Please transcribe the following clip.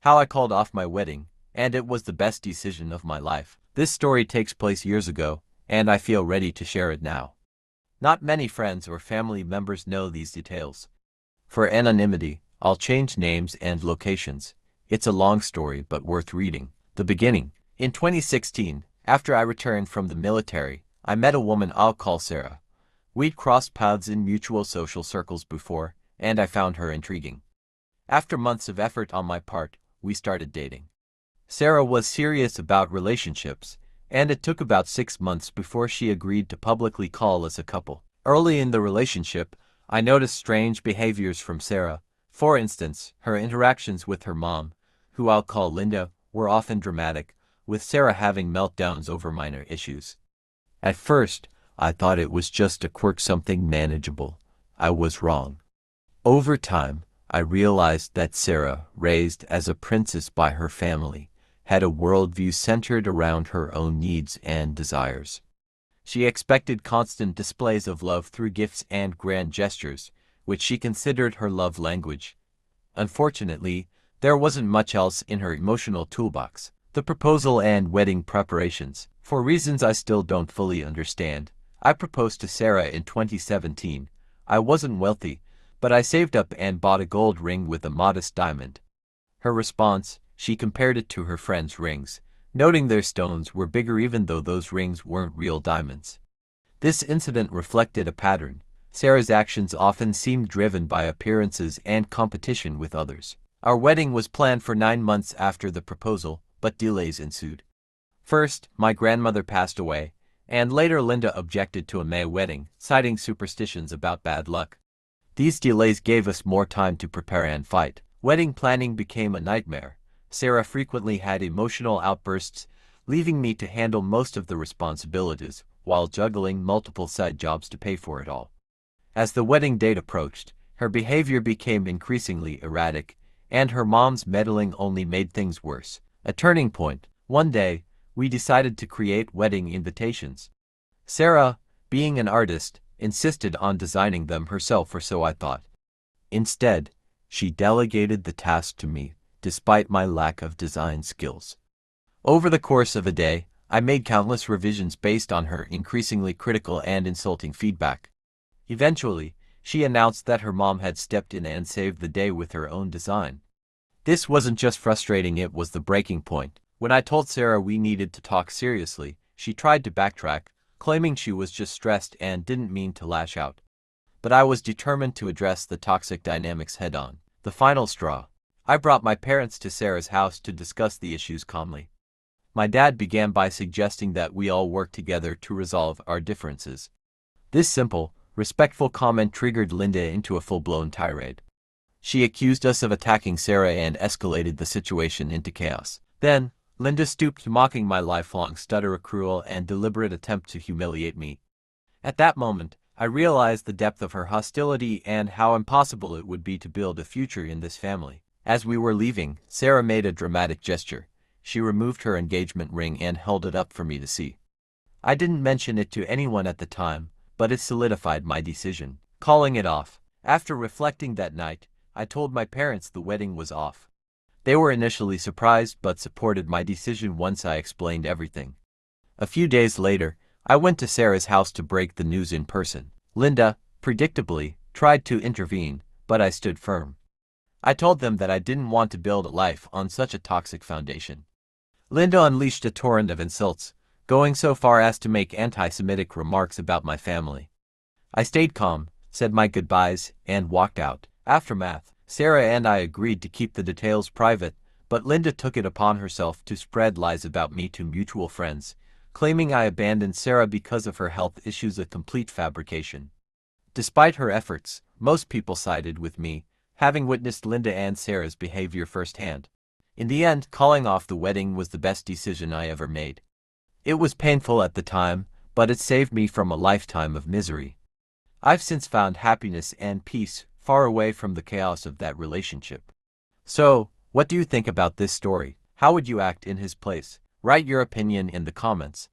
how I called off my wedding, and it was the best decision of my life. This story takes place years ago, and I feel ready to share it now. Not many friends or family members know these details. For anonymity, I'll change names and locations. It's a long story but worth reading. The beginning. In 2016, after I returned from the military, I met a woman I'll call Sarah. We'd crossed paths in mutual social circles before, and I found her intriguing. After months of effort on my part, we started dating. Sarah was serious about relationships, and it took about 6 months before she agreed to publicly call us a couple. Early in the relationship, I noticed strange behaviors from Sarah. For instance, her interactions with her mom, who I'll call Linda, were often dramatic, with Sarah having meltdowns over minor issues. At first, I thought it was just a quirk, something manageable. I was wrong. Over time, I realized that Sarah, raised as a princess by her family, had a worldview centered around her own needs and desires. She expected constant displays of love through gifts and grand gestures, which she considered her love language. Unfortunately, there wasn't much else in her emotional toolbox. The proposal and wedding preparations. For reasons I still don't fully understand, I proposed to Sarah in 2017. I wasn't wealthy, but I saved up and bought a gold ring with a modest diamond. Her response, she compared it to her friends' rings, noting their stones were bigger even though those rings weren't real diamonds. This incident reflected a pattern. Sarah's actions often seemed driven by appearances and competition with others. Our wedding was planned for 9 months after the proposal, but delays ensued. First, my grandmother passed away, and later Linda objected to a May wedding, citing superstitions about bad luck. These delays gave us more time to prepare and fight. Wedding planning became a nightmare. Sarah frequently had emotional outbursts, leaving me to handle most of the responsibilities, while juggling multiple side jobs to pay for it all. As the wedding date approached, her behavior became increasingly erratic, and her mom's meddling only made things worse. A turning point. One day, we decided to create wedding invitations. Sarah, being an artist, insisted on designing them herself, or so I thought. Instead, she delegated the task to me, despite my lack of design skills. Over the course of a day, I made countless revisions based on her increasingly critical and insulting feedback. Eventually, she announced that her mom had stepped in and saved the day with her own design. This wasn't just frustrating, it was the breaking point. When I told Sarah we needed to talk seriously, she tried to backtrack, claiming she was just stressed and didn't mean to lash out. But I was determined to address the toxic dynamics head-on. The final straw. I brought my parents to Sarah's house to discuss the issues calmly. My dad began by suggesting that we all work together to resolve our differences. This simple, respectful comment triggered Linda into a full-blown tirade. She accused us of attacking Sarah and escalated the situation into chaos. Then, Linda stooped, mocking my lifelong stutter, a cruel and deliberate attempt to humiliate me. At that moment, I realized the depth of her hostility and how impossible it would be to build a future in this family. As we were leaving, Sarah made a dramatic gesture. She removed her engagement ring and held it up for me to see. I didn't mention it to anyone at the time, but it solidified my decision. Calling it off. After reflecting that night, I told my parents the wedding was off. They were initially surprised but supported my decision once I explained everything. A few days later, I went to Sarah's house to break the news in person. Linda, predictably, tried to intervene, but I stood firm. I told them that I didn't want to build a life on such a toxic foundation. Linda unleashed a torrent of insults, going so far as to make anti-Semitic remarks about my family. I stayed calm, said my goodbyes, and walked out. Aftermath. Sarah and I agreed to keep the details private, but Linda took it upon herself to spread lies about me to mutual friends, claiming I abandoned Sarah because of her health issues, a complete fabrication. Despite her efforts, most people sided with me, having witnessed Linda and Sarah's behavior firsthand. In the end, calling off the wedding was the best decision I ever made. It was painful at the time, but it saved me from a lifetime of misery. I've since found happiness and peace far away from the chaos of that relationship. So, what do you think about this story? How would you act in his place? Write your opinion in the comments.